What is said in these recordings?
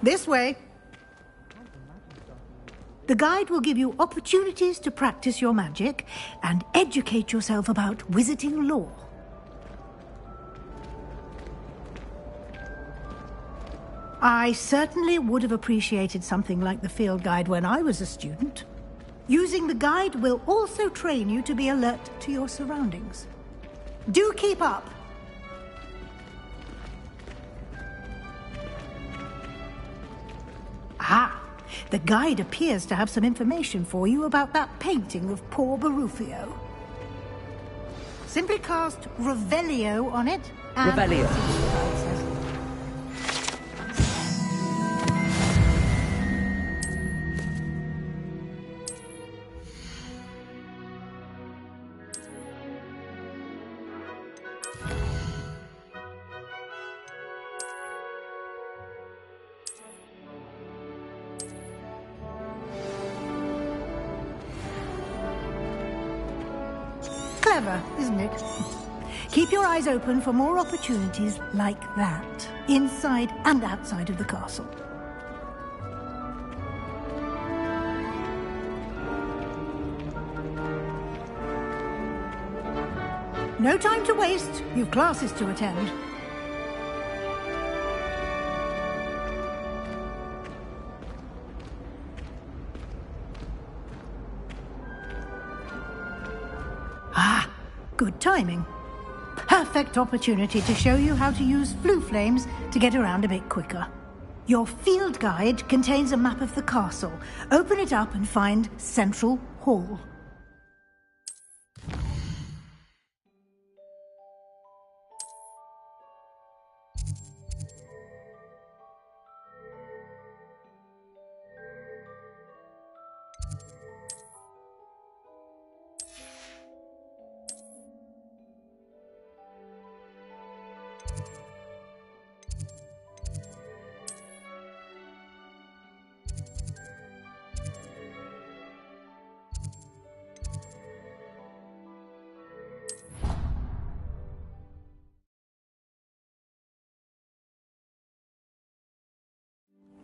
This way. The guide will give you opportunities to practice your magic and educate yourself about wizarding lore. I certainly would have appreciated something like the field guide when I was a student. Using the guide will also train you to be alert to your surroundings. Do keep up! Ah, the guide appears to have some information for you about that painting of poor Barufio. Simply cast Revelio on it and... Revelio. Clever, isn't it? Keep your eyes open for more opportunities like that, inside and outside of the castle. No time to waste. You've classes to attend. Good timing. Perfect opportunity to show you how to use flue flames to get around a bit quicker. Your field guide contains a map of the castle. Open it up and find Central Hall.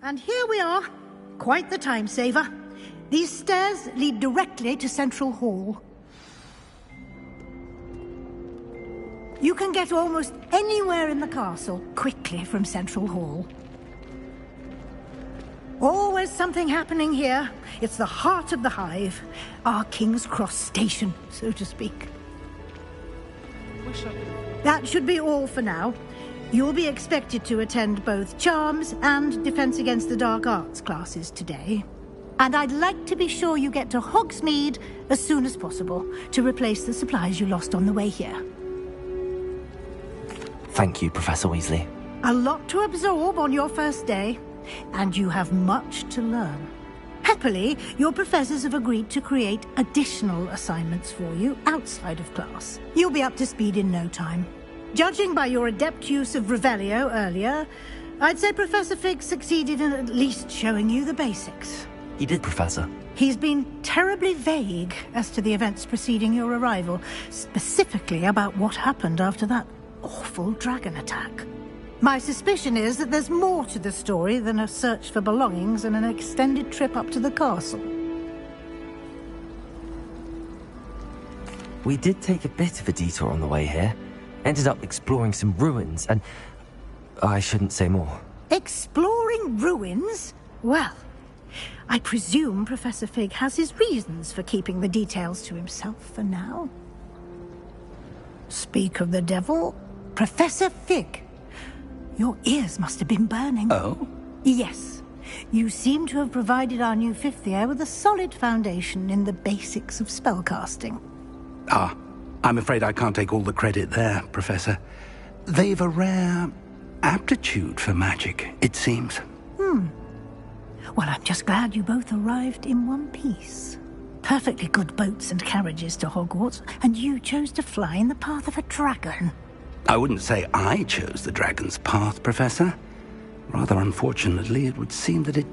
And here we are. Quite the time saver. These stairs lead directly to Central Hall. You can get almost anywhere in the castle quickly from Central Hall. Always something happening here. It's the heart of the hive. Our King's Cross station, so to speak. That should be all for now. You'll be expected to attend both Charms and Defense Against the Dark Arts classes today. And I'd like to be sure you get to Hogsmeade as soon as possible to replace the supplies you lost on the way here. Thank you, Professor Weasley. A lot to absorb on your first day, and you have much to learn. Happily, your professors have agreed to create additional assignments for you outside of class. You'll be up to speed in no time. Judging by your adept use of Revelio earlier, I'd say Professor Fig succeeded in at least showing you the basics. He did, Professor. He's been terribly vague as to the events preceding your arrival, specifically about what happened after that awful dragon attack. My suspicion is that there's more to the story than a search for belongings and an extended trip up to the castle. We did take a bit of a detour on the way here. Ended up exploring some ruins, and I shouldn't say more. Exploring ruins? Well, I presume Professor Fig has his reasons for keeping the details to himself for now. Speak of the devil, Professor Fig. Your ears must have been burning. Oh? Yes. You seem to have provided our new fifth year with a solid foundation in the basics of spellcasting. Ah, I'm afraid I can't take all the credit there, Professor. They've a rare aptitude for magic, it seems. Well, I'm just glad you both arrived in one piece. Perfectly good boats and carriages to Hogwarts, and you chose to fly in the path of a dragon. I wouldn't say I chose the dragon's path, Professor. Rather unfortunately, it would seem that it...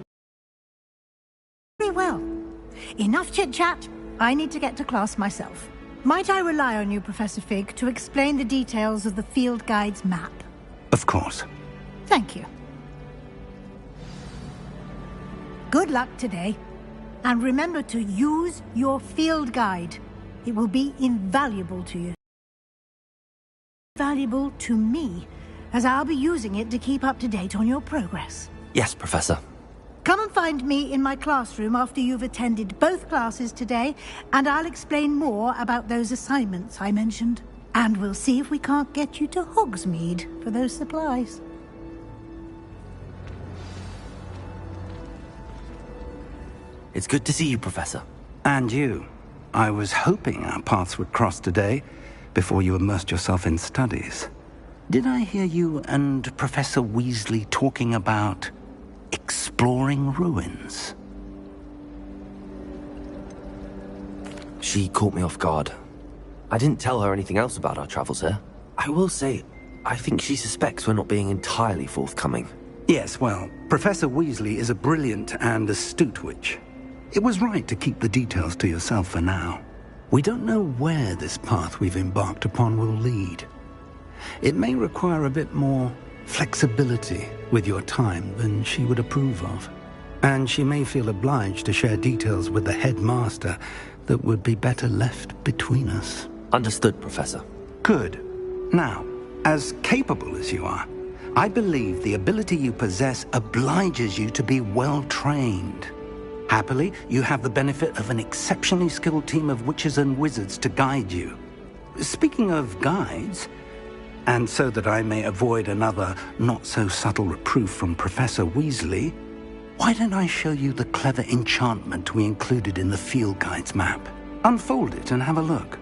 Very well. Enough chit-chat. I need to get to class myself. Might I rely on you, Professor Fig, to explain the details of the field guide's map? Of course. Thank you. Good luck today. And remember to use your field guide. It will be invaluable to you. Valuable to me, as I'll be using it to keep up to date on your progress. Yes, Professor. Come and find me in my classroom after you've attended both classes today, and I'll explain more about those assignments I mentioned. And we'll see if we can't get you to Hogsmeade for those supplies. It's good to see you, Professor. And you. I was hoping our paths would cross today, before you immersed yourself in studies. Did I hear you and Professor Weasley talking about exploring ruins? She caught me off guard. I didn't tell her anything else about our travels here. I will say, I think she suspects we're not being entirely forthcoming. Yes, well, Professor Weasley is a brilliant and astute witch. It was right to keep the details to yourself for now. We don't know where this path we've embarked upon will lead. It may require a bit more flexibility with your time than she would approve of. And she may feel obliged to share details with the headmaster that would be better left between us. Understood, Professor. Good. Now, as capable as you are, I believe the ability you possess obliges you to be well-trained. Happily, you have the benefit of an exceptionally skilled team of witches and wizards to guide you. Speaking of guides, and so that I may avoid another not-so-subtle reproof from Professor Weasley, why don't I show you the clever enchantment we included in the field guide's map? Unfold it and have a look.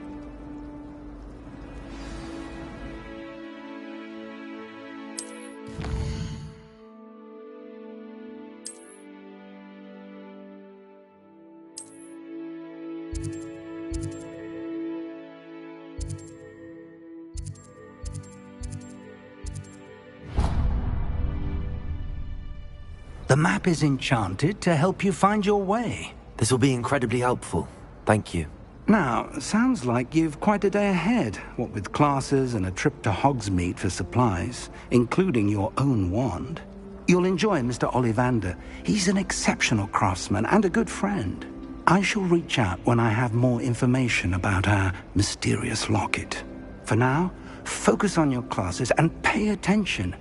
The map is enchanted to help you find your way. This will be incredibly helpful. Thank you. Now, sounds like you've quite a day ahead, what with classes and a trip to Hogsmeade for supplies, including your own wand. You'll enjoy Mr. Ollivander. He's an exceptional craftsman and a good friend. I shall reach out when I have more information about our mysterious locket. For now, focus on your classes and pay attention.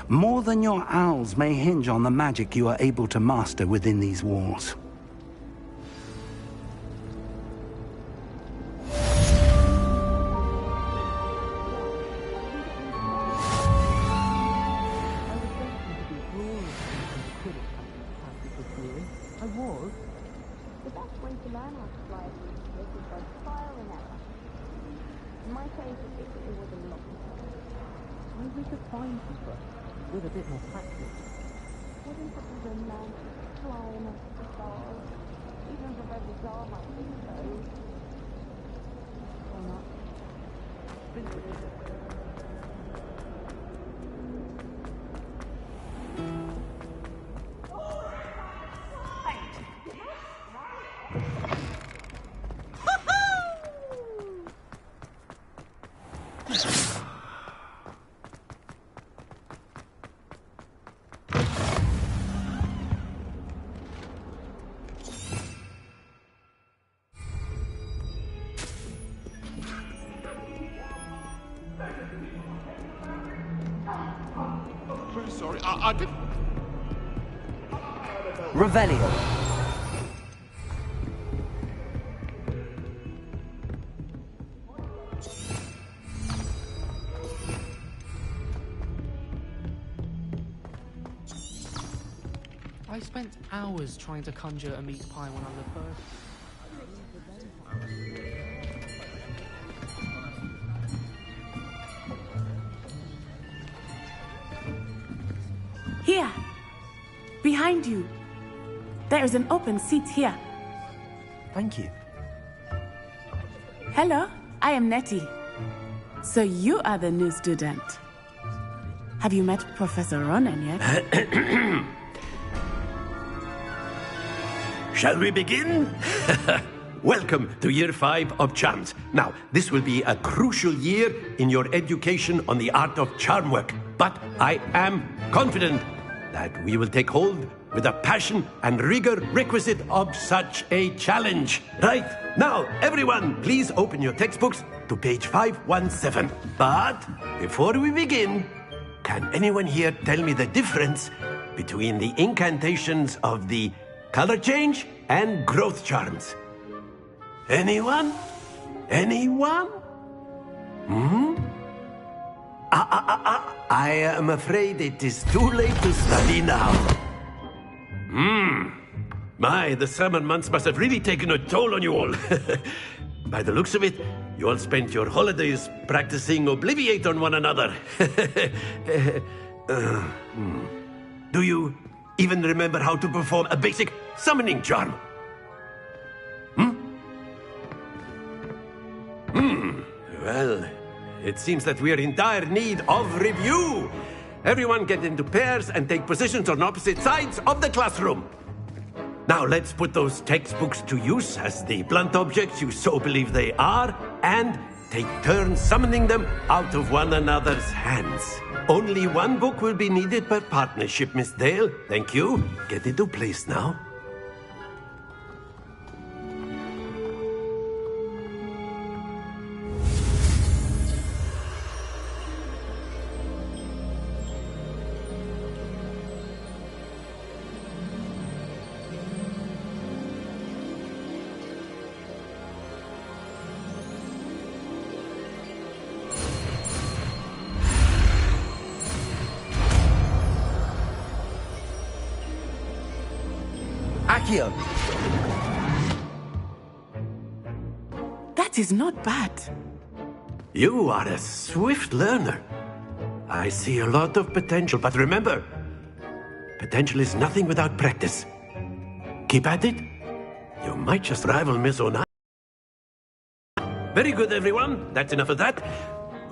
More than your owls may hinge on the magic you are able to master within these walls. With a bit more practice. Wouldn't it be romantic flying up the stars? Even the very bizarre might think so. Or not. Sorry, I didn't... Revelio. I spent hours trying to conjure a meat pie when I was a bird. Here, behind you. There is an open seat here. Thank you. Hello, I am Nettie. So you are the new student. Have you met Professor Ronan yet? Shall we begin? Welcome to Year 5 of Charms. Now, this will be a crucial year in your education on the art of charm work. But I am confident that we will take hold with the passion and rigor requisite of such a challenge. Right, now, everyone, please open your textbooks to page 517. But before we begin, can anyone here tell me the difference between the incantations of the color change and growth charms? Anyone? Anyone? I am afraid it is too late to study now. My, the summer months must have really taken a toll on you all. By the looks of it, you all spent your holidays practicing Obliviate on one another. Do you even remember how to perform a basic summoning charm? Well, it seems that we are in dire need of review. Everyone get into pairs and take positions on opposite sides of the classroom. Now let's put those textbooks to use as the blunt objects you so believe they are, and take turns summoning them out of one another's hands. Only one book will be needed per partnership, Miss Dale. Thank you. Get into place now. Accio! That is not bad. You are a swift learner. I see a lot of potential, but remember, potential is nothing without practice. Keep at it. You might just rival Miss Onai. Very good, everyone. That's enough of that.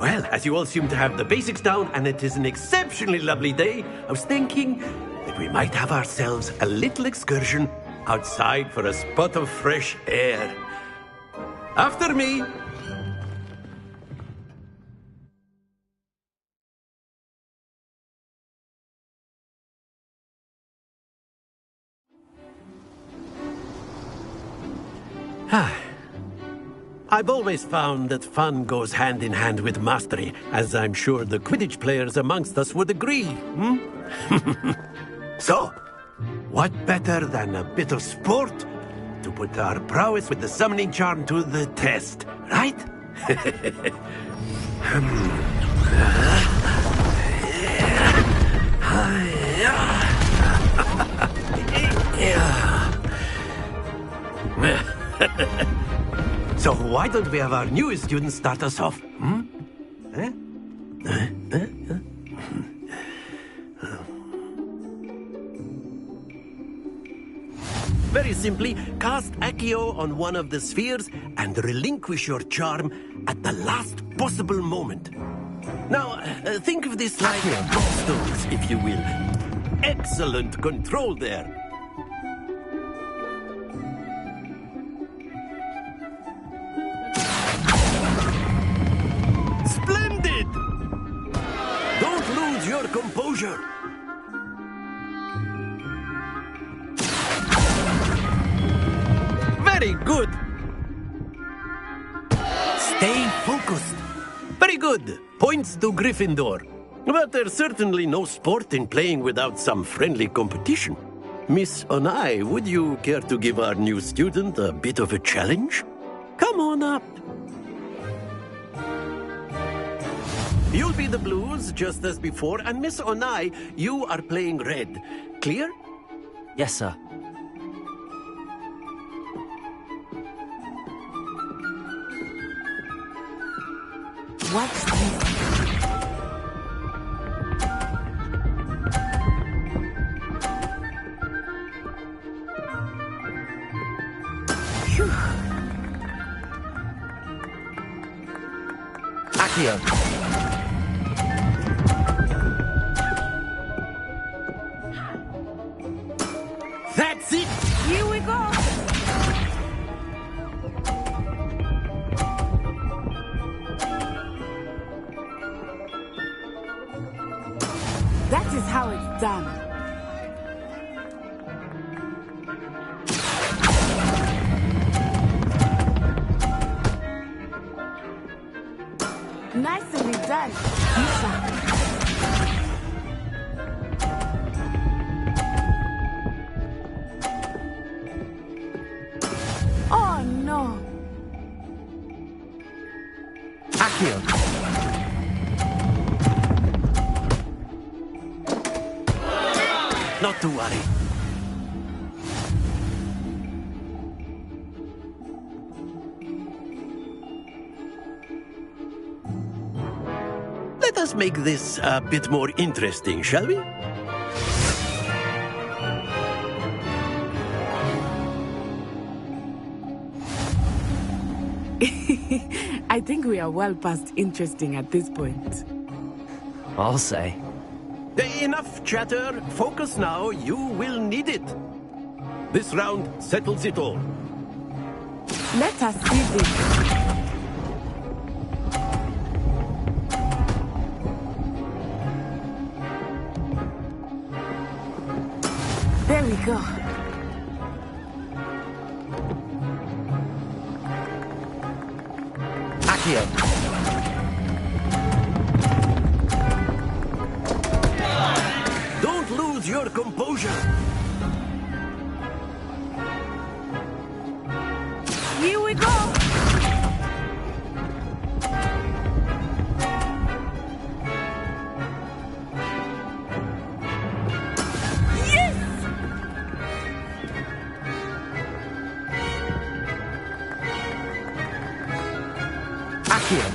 Well, as you all seem to have the basics down, and it is an exceptionally lovely day, I was thinking that we might have ourselves a little excursion outside for a spot of fresh air. After me. I've always found that fun goes hand in hand with mastery, as I'm sure the Quidditch players amongst us would agree. So, what better than a bit of sport to put our prowess with the summoning charm to the test, right? So why don't we have our newest student start us off? Very simply, cast Accio on one of the spheres and relinquish your charm at the last possible moment. Now, think of this like gobstones, if you will. Excellent control there. Splendid! Don't lose your composure. Very good. Stay focused. Very good. Points to Gryffindor. But there's certainly no sport in playing without some friendly competition. Miss Onai, would you care to give our new student a bit of a challenge? Come on up. You'll be the blues, just as before, and Miss Onai, you are playing red. Clear? Yes, sir. What's this? Accio! That's it! Here we go! That is how it's done. Not to worry. Let us make this a bit more interesting, shall we? I think we are well past interesting at this point. I'll say. Enough chatter. Focus now. You will need it. This round settles it all. Let us see this. There we go. Accio. Don't lose your composure. Here we go! Accio.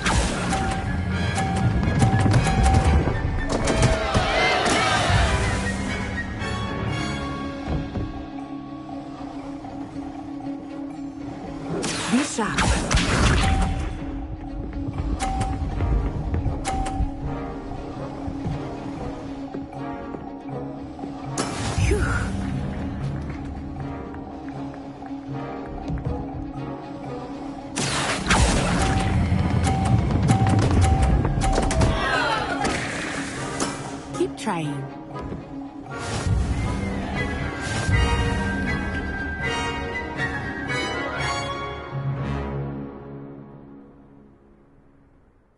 Be sharp. Phew. Keep trying.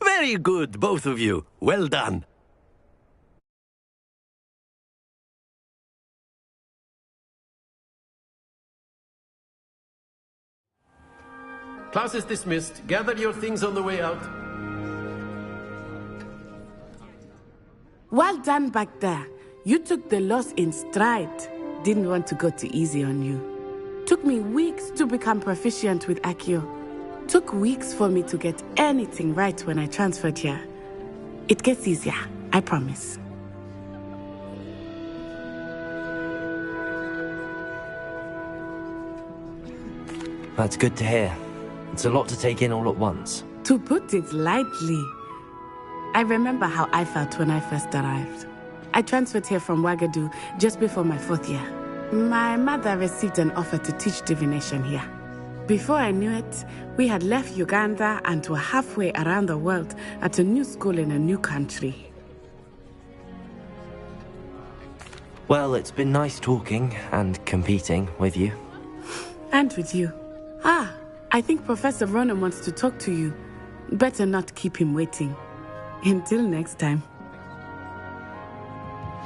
Very good, both of you. Well done. Class is dismissed. Gather your things on the way out. Well done back there. You took the loss in stride. Didn't want to go too easy on you. Took me weeks to become proficient with Accio. Took weeks for me to get anything right when I transferred here. It gets easier, I promise. That's good to hear. It's a lot to take in all at once. To put it lightly, I remember how I felt when I first arrived. I transferred here from Wagadu just before my 4th year. My mother received an offer to teach divination here. Before I knew it, we had left Uganda and were halfway around the world at a new school in a new country. Well, it's been nice talking and competing with you. And with you. I think Professor Ronan wants to talk to you. Better not keep him waiting. Until next time.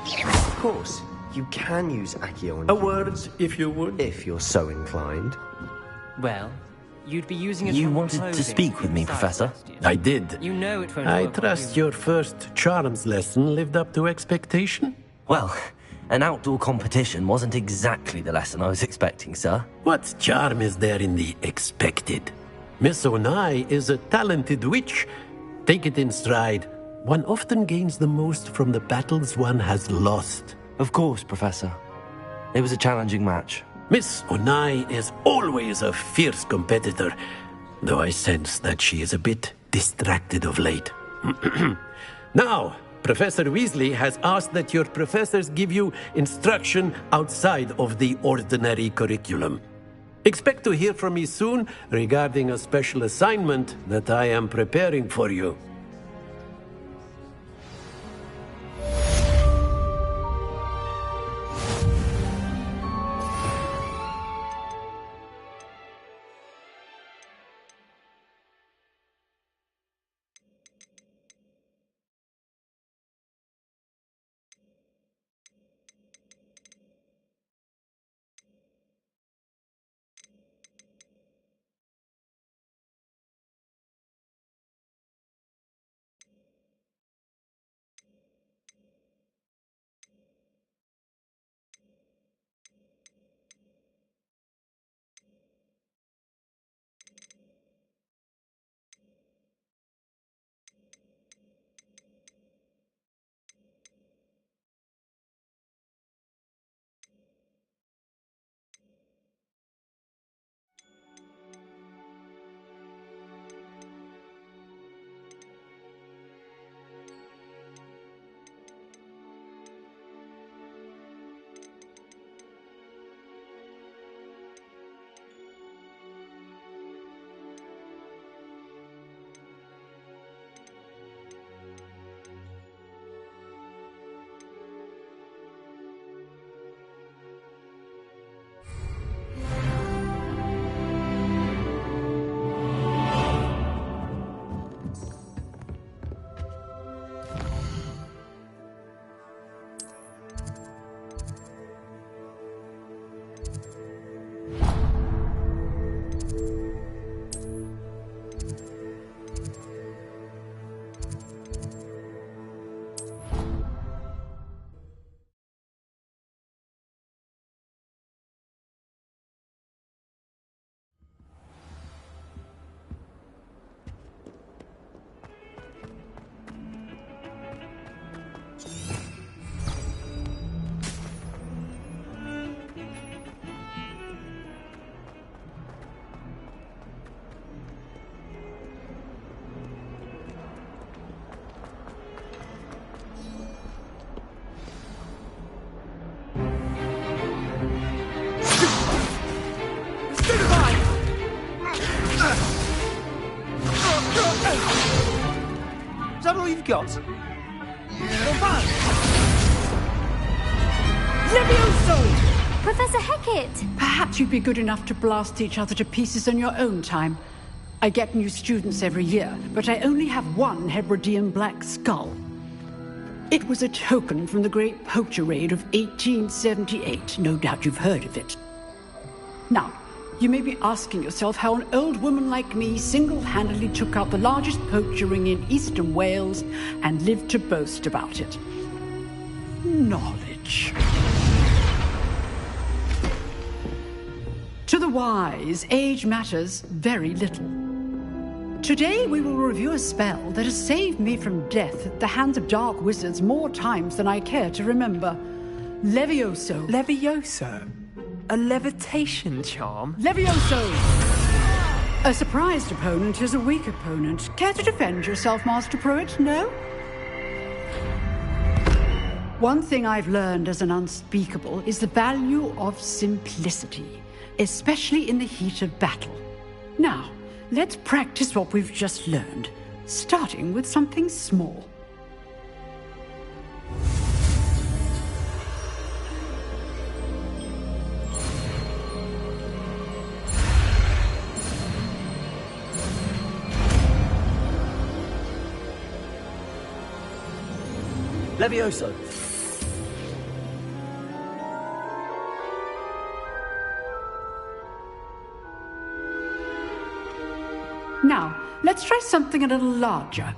Of course, you can use Accio on A word, if you would. if you're so inclined. Well, you'd be using it You from wanted to clothing speak with me, inside Professor? Celestian. I did. You know it won't I work on trust humans. your first charms lesson lived up to expectation. Well, an outdoor competition wasn't exactly the lesson I was expecting, sir. What charm is there in the expected? Miss Onai is a talented witch. Take it in stride. One often gains the most from the battles one has lost. Of course, Professor. It was a challenging match. Miss Onai is always a fierce competitor, though I sense that she is a bit distracted of late. Now, Professor Weasley has asked that your professors give you instruction outside of the ordinary curriculum. Expect to hear from me soon regarding a special assignment that I am preparing for you. got? Levioso! Professor Hecat! Perhaps you'd be good enough to blast each other to pieces on your own time. I get new students every year, but I only have one Hebridean black skull. It was a token from the Great Poacher Raid of 1878. No doubt you've heard of it. Now, you may be asking yourself how an old woman like me single-handedly took out the largest poacher ring in eastern Wales and lived to boast about it. Knowledge. To the wise, age matters very little. Today we will review a spell that has saved me from death at the hands of dark wizards more times than I care to remember. Levioso. Levioso? A levitation charm? Levioso! A surprised opponent is a weak opponent. Care to defend yourself, Master Pruitt? No? One thing I've learned as an unspeakable is the value of simplicity, especially in the heat of battle. Now, let's practice what we've just learned, starting with something small. Levioso! Now, let's try something a little larger.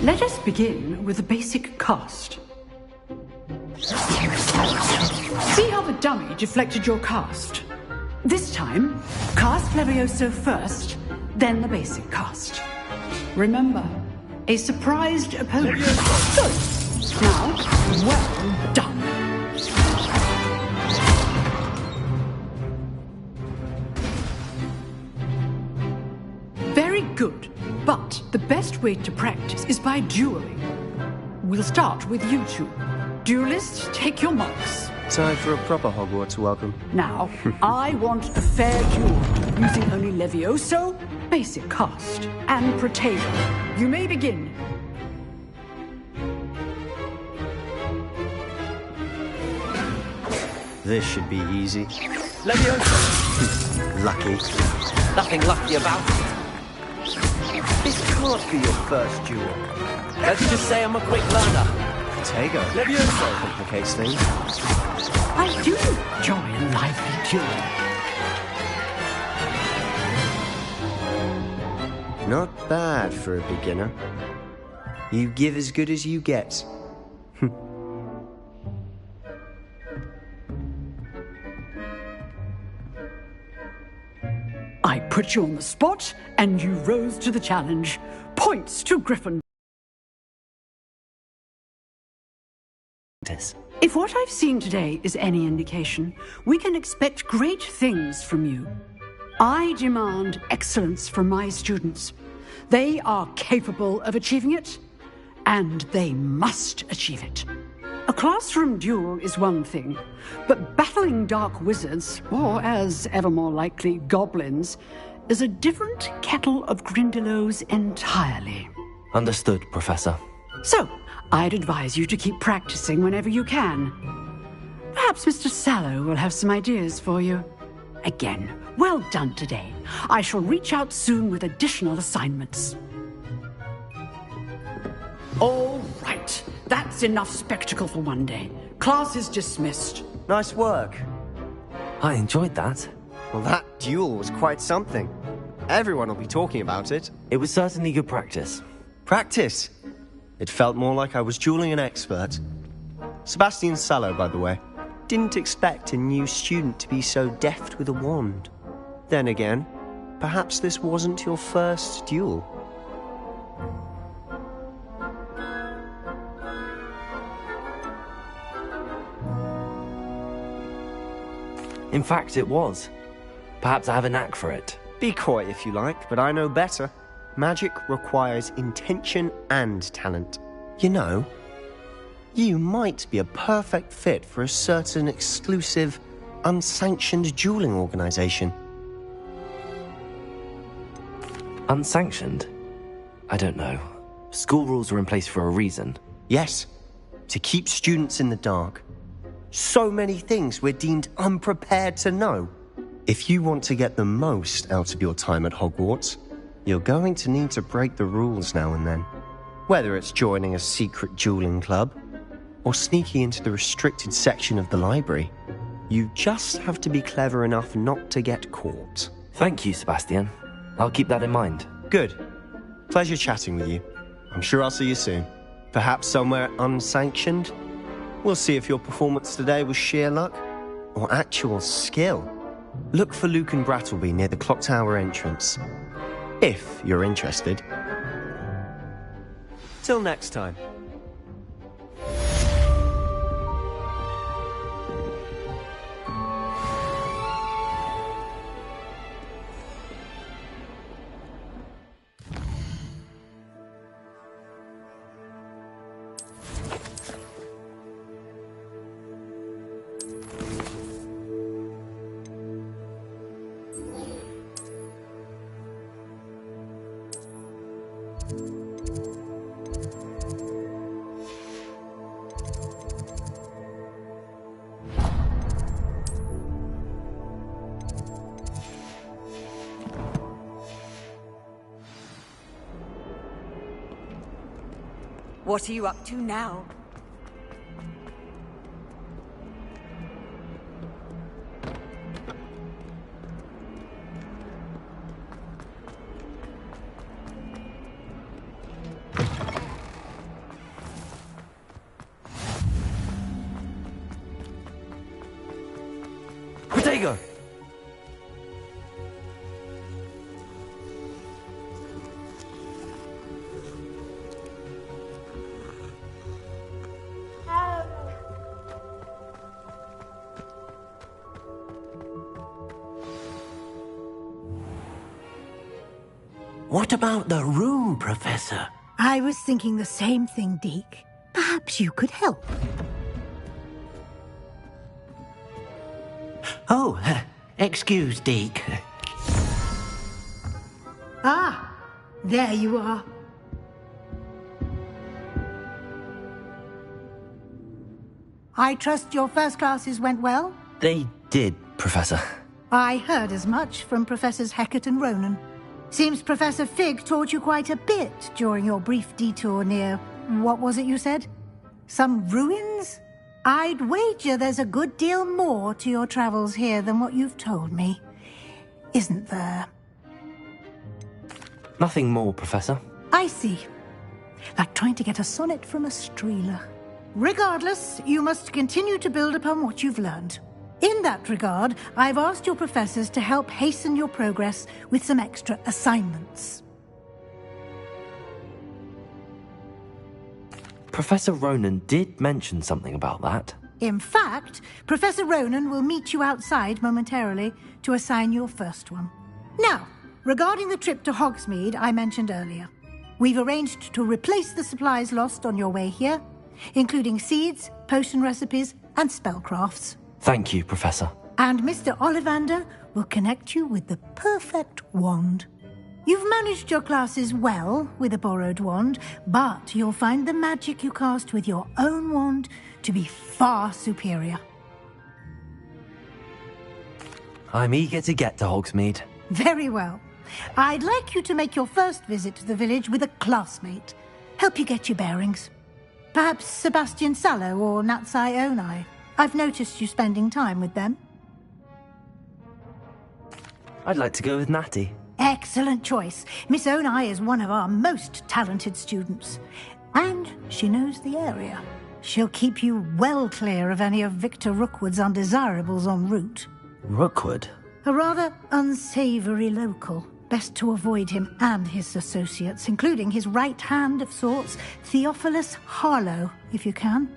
Let us begin with the basic cast. See how the dummy deflected your cast? This time, cast Levioso first, then the basic cast. Remember, a surprised opponent. Good. Now, well done. Very good, but the best way to practice is by dueling. We'll start with you two. Duelists, take your marks. Time for a proper Hogwarts welcome. Now, I want a fair duel, using only Levioso, basic cast, and Protego. You may begin. This should be easy. Levioso! Lucky. Nothing lucky about it. This can't be your first duel. Let's just say I'm a quick learner. Potego. Levioso complicates things. I do enjoy a lively duel. Not bad for a beginner. You give as good as you get. I put you on the spot, and you rose to the challenge. Points to Gryffindor. If what I've seen today is any indication, we can expect great things from you. I demand excellence from my students. They are capable of achieving it, and they must achieve it. A classroom duel is one thing, but battling dark wizards, or as ever more likely, goblins, is a different kettle of Grindylows entirely. Understood, Professor. So, I'd advise you to keep practicing whenever you can. Perhaps Mr. Sallow will have some ideas for you. Again, well done today. I shall reach out soon with additional assignments. All right. That's enough spectacle for one day. Class is dismissed. Nice work. I enjoyed that. Well, that duel was quite something. Everyone will be talking about it. It was certainly good practice. Practice? It felt more like I was dueling an expert. Sebastian Sallow, by the way. Didn't expect a new student to be so deft with a wand. Then again, perhaps this wasn't your first duel. In fact, it was. Perhaps I have a knack for it. Be coy if you like, but I know better. Magic requires intention and talent. You know, you might be a perfect fit for a certain exclusive, unsanctioned dueling organization. Unsanctioned? I don't know. School rules are in place for a reason. Yes, to keep students in the dark. So many things we're deemed unprepared to know. If you want to get the most out of your time at Hogwarts, you're going to need to break the rules now and then. Whether it's joining a secret dueling club, or sneaking into the restricted section of the library, you just have to be clever enough not to get caught. Thank you, Sebastian. I'll keep that in mind. Good. Pleasure chatting with you. I'm sure I'll see you soon. Perhaps somewhere unsanctioned? We'll see if your performance today was sheer luck or actual skill. Look for Luke and Brattleby near the clock tower entrance, if you're interested. Till next time. What are you up to now? Potykey! What about the room, Professor? I was thinking the same thing, Deke. Perhaps you could help. Oh, excuse, Deke. Ah, there you are. I trust your first classes went well? They did, Professor. I heard as much from Professors Hecat and Ronan. Seems Professor Fig taught you quite a bit during your brief detour near... what was it you said? Some ruins? I'd wager there's a good deal more to your travels here than what you've told me. Isn't there? Nothing more, Professor. I see. Like trying to get a sonnet from a streeler. Regardless, you must continue to build upon what you've learned. In that regard, I've asked your professors to help hasten your progress with some extra assignments. Professor Ronan did mention something about that. In fact, Professor Ronan will meet you outside momentarily to assign your first one. Now, regarding the trip to Hogsmeade I mentioned earlier, we've arranged to replace the supplies lost on your way here, including seeds, potion recipes, and spellcrafts. Thank you, Professor. And Mr. Ollivander will connect you with the perfect wand. You've managed your classes well with a borrowed wand, but you'll find the magic you cast with your own wand to be far superior. I'm eager to get to Hogsmeade. Very well. I'd like you to make your first visit to the village with a classmate. Help you get your bearings. Perhaps Sebastian Sallow or Natsai Onai. I've noticed you spending time with them. I'd like to go with Natty. Excellent choice. Miss Onai is one of our most talented students. And she knows the area. She'll keep you well clear of any of Victor Rookwood's undesirables en route. Rookwood? A rather unsavoury local. Best to avoid him and his associates, including his right hand of sorts, Theophilus Harlow, if you can.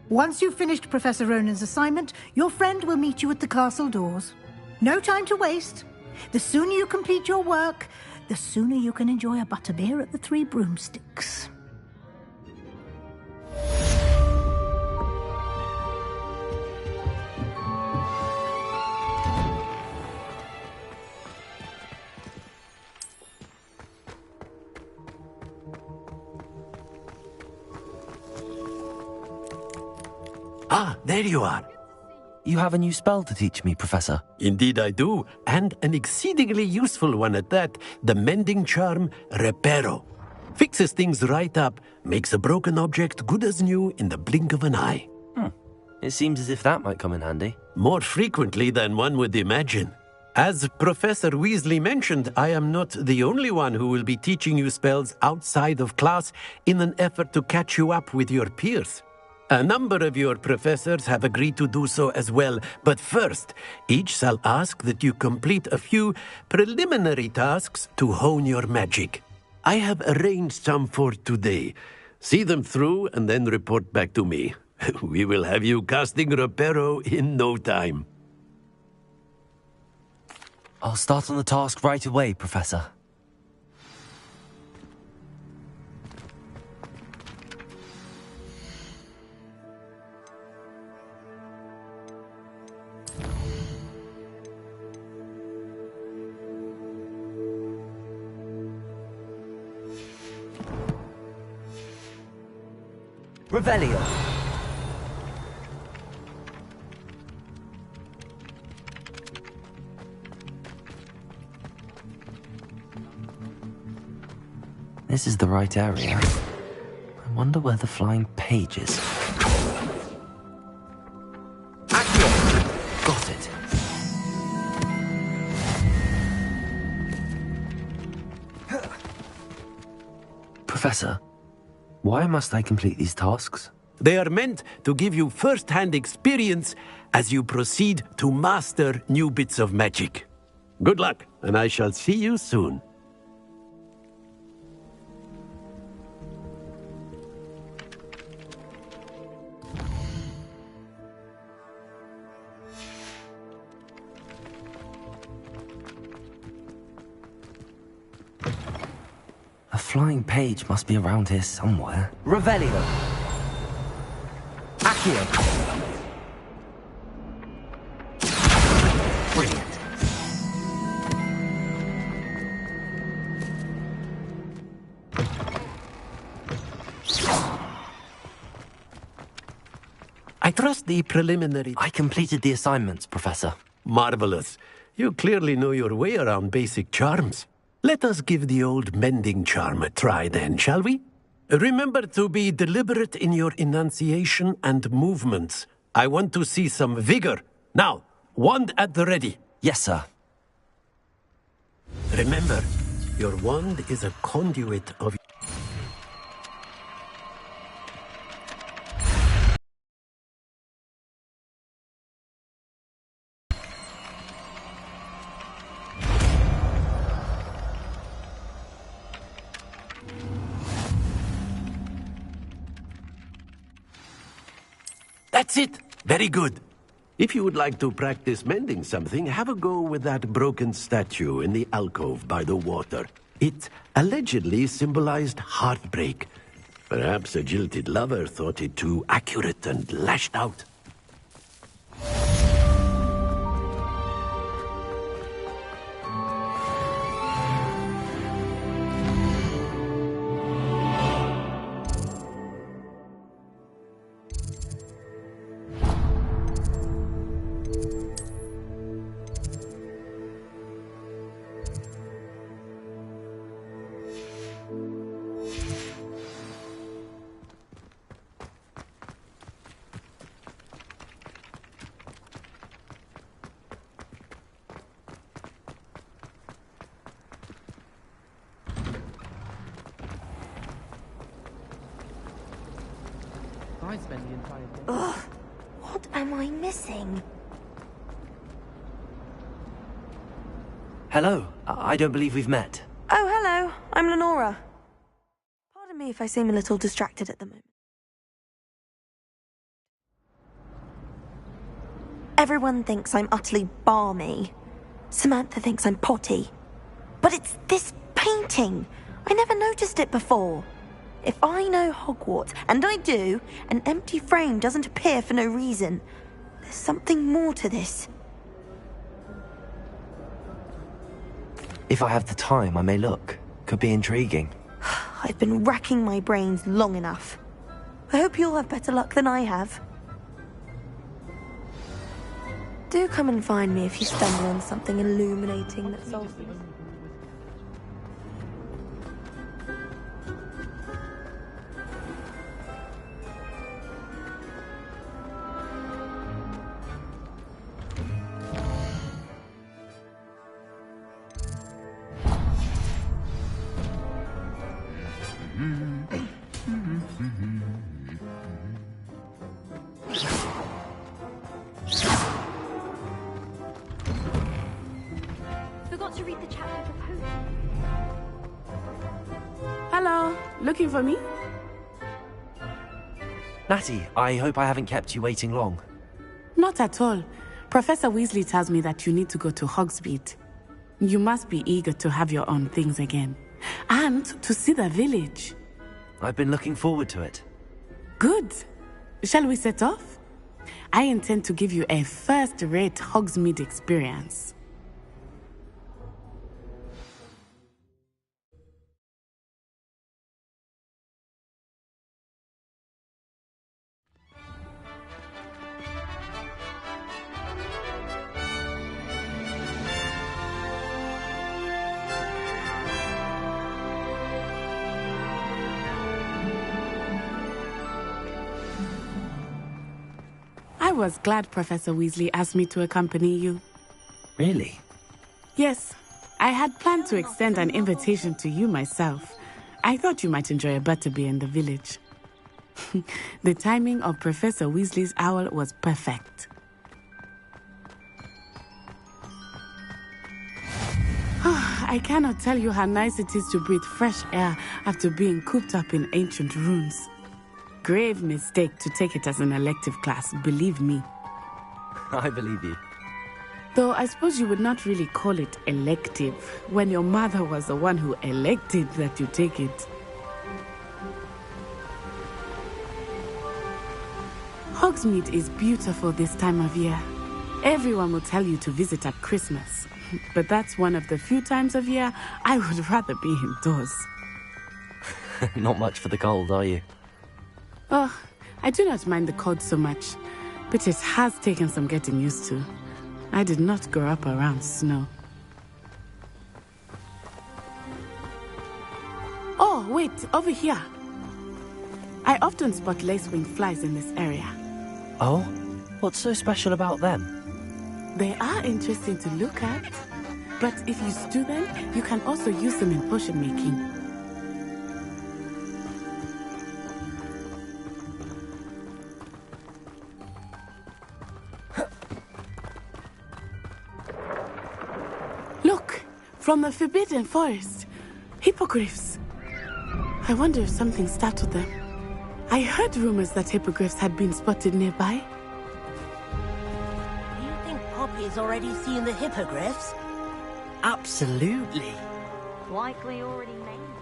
Once you've finished Professor Ronan's assignment, your friend will meet you at the castle doors. No time to waste. The sooner you complete your work, the sooner you can enjoy a butterbeer at the Three Broomsticks. Ah, there you are. You have a new spell to teach me, Professor. Indeed I do, and an exceedingly useful one at that. The mending charm, Reparo. Fixes things right up, makes a broken object good as new in the blink of an eye. It seems as if that might come in handy. More frequently than one would imagine. As Professor Weasley mentioned, I am not the only one who will be teaching you spells outside of class in an effort to catch you up with your peers. A number of your professors have agreed to do so as well, but first, each shall ask that you complete a few preliminary tasks to hone your magic. I have arranged some for today. See them through and then report back to me. We will have you casting Reparo in no time. I'll start on the task right away, Professor. Revelio. This is the right area. I wonder where the flying page is. Accio! Got it. Professor, why must I complete these tasks? They are meant to give you first-hand experience as you proceed to master new bits of magic. Good luck, and I shall see you soon. A flying page must be around here somewhere. Revelio. Accio. Brilliant. I trust the preliminary... I completed the assignments, Professor. Marvelous. You clearly know your way around basic charms. Let us give the old mending charm a try then, shall we? Remember to be deliberate in your enunciation and movements. I want to see some vigor. Now, wand at the ready. Yes, sir. Remember, your wand is a conduit of... That's it! Very good. If you would like to practice mending something, have a go with that broken statue in the alcove by the water. It allegedly symbolized heartbreak. Perhaps a jilted lover thought it too accurate and lashed out. I spend the entire day. Ugh, what am I missing? Hello. I don't believe we've met. Oh, hello. I'm Lenora. Pardon me if I seem a little distracted at the moment. Everyone thinks I'm utterly balmy. Samantha thinks I'm potty. But it's this painting. I never noticed it before. If I know Hogwarts, and I do, an empty frame doesn't appear for no reason. There's something more to this. If I have the time, I may look. Could be intriguing. I've been racking my brains long enough. I hope you'll have better luck than I have. Do come and find me if you stumble on something illuminating that solves this. Forgot to read the chapter of Hope. Hello, looking for me? Natty, I hope I haven't kept you waiting long. Not at all. Professor Weasley tells me that you need to go to Hogsmeade. You must be eager to have your own things again. And to see the village. I've been looking forward to it. Good. Shall we set off? I intend to give you a first-rate Hogsmeade experience. I was glad Professor Weasley asked me to accompany you. Really? Yes. I had planned to extend an invitation to you myself. I thought you might enjoy a butterbeer in the village. The timing of Professor Weasley's owl was perfect. I cannot tell you how nice it is to breathe fresh air after being cooped up in ancient ruins. Grave mistake to take it as an elective class, believe me. I believe you. Though I suppose you would not really call it elective when your mother was the one who elected that you take it. Hogsmeade is beautiful this time of year. Everyone will tell you to visit at Christmas. But that's one of the few times of year I would rather be indoors. Not much for the cold, are you? Oh, I do not mind the cold so much, but it has taken some getting used to. I did not grow up around snow. Oh, wait, over here. I often spot lacewing flies in this area. Oh? What's so special about them? They are interesting to look at, but if you stew them, you can also use them in potion making. Look, from the Forbidden Forest, hippogriffs. I wonder if something startled them. I heard rumors that hippogriffs had been spotted nearby. Do you think Poppy's already seen the hippogriffs? Absolutely. Likely already named.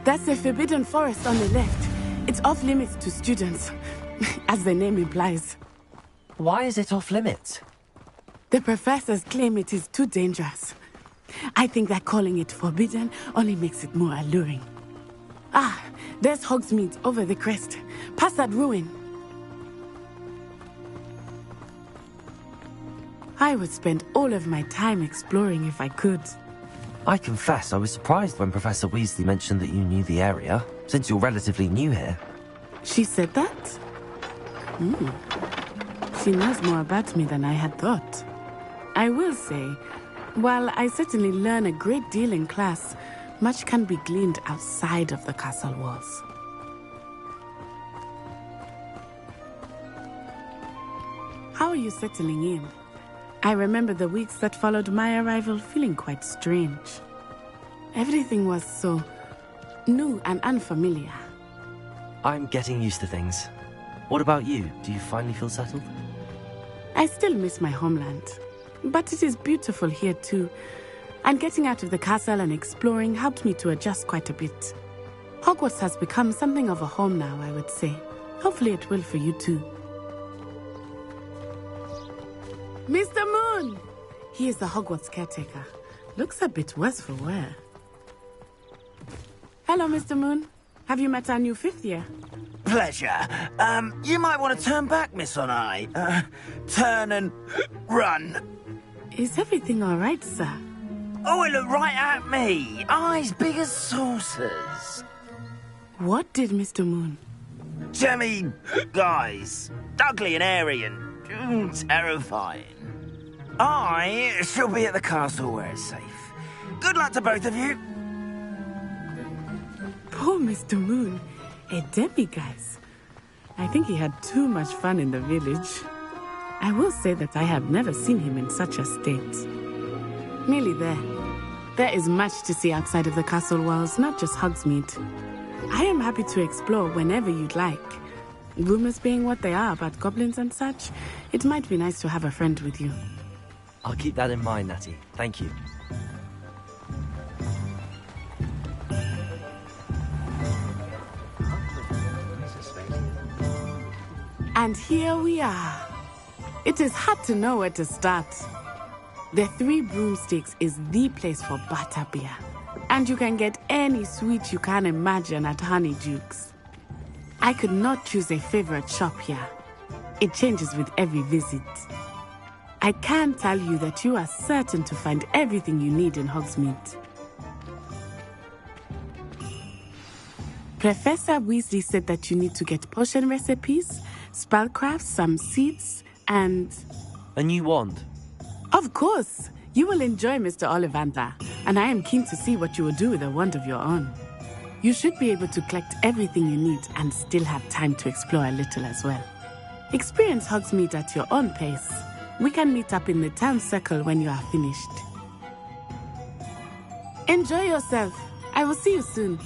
That's the Forbidden Forest on the left. It's off limits to students, as the name implies. Why is it off limits? The professors claim it is too dangerous. I think that calling it forbidden only makes it more alluring. Ah, there's Hogsmeade over the crest. Past that ruin. I would spend all of my time exploring if I could. I confess I was surprised when Professor Weasley mentioned that you knew the area, since you're relatively new here. She said that? She knows more about me than I had thought. I will say, while I certainly learn a great deal in class, much can be gleaned outside of the castle walls. How are you settling in? I remember the weeks that followed my arrival feeling quite strange. Everything was so new and unfamiliar. I'm getting used to things. What about you? Do you finally feel settled? I still miss my homeland. But it is beautiful here too. And getting out of the castle and exploring helped me to adjust quite a bit. Hogwarts has become something of a home now, I would say. Hopefully it will for you too. Mr. Moon! He is the Hogwarts caretaker. Looks a bit worse for wear. Hello, Mr. Moon. Have you met our new 5th year? Pleasure. You might want to turn back, Miss Onai. Turn and run. Is everything all right, sir? Oh, it looked right at me. Eyes big as saucers. What did Mr. Moon? Jemmy guys. Ugly and airy and terrifying. I shall be at the castle where it's safe. Good luck to both of you. Poor Mr. Moon. A demiguise. I think he had too much fun in the village. I will say that I have never seen him in such a state. Nearly there. There is much to see outside of the castle walls, not just Hogsmeade. I am happy to explore whenever you'd like. Rumors being what they are about goblins and such, it might be nice to have a friend with you. I'll keep that in mind, Natty. Thank you. And here we are. It is hard to know where to start. The Three Broomsticks is the place for butterbeer. And you can get any sweet you can imagine at Honeydukes. I could not choose a favorite shop here. It changes with every visit. I can tell you that you are certain to find everything you need in Hogsmeade. Professor Weasley said that you need to get potion recipes, spellcraft, some seeds, and... A new wand? Of course! You will enjoy Mr. Ollivander, and I am keen to see what you will do with a wand of your own. You should be able to collect everything you need and still have time to explore a little as well. Experience Hogsmeade at your own pace. We can meet up in the town circle when you are finished. Enjoy yourself. I will see you soon.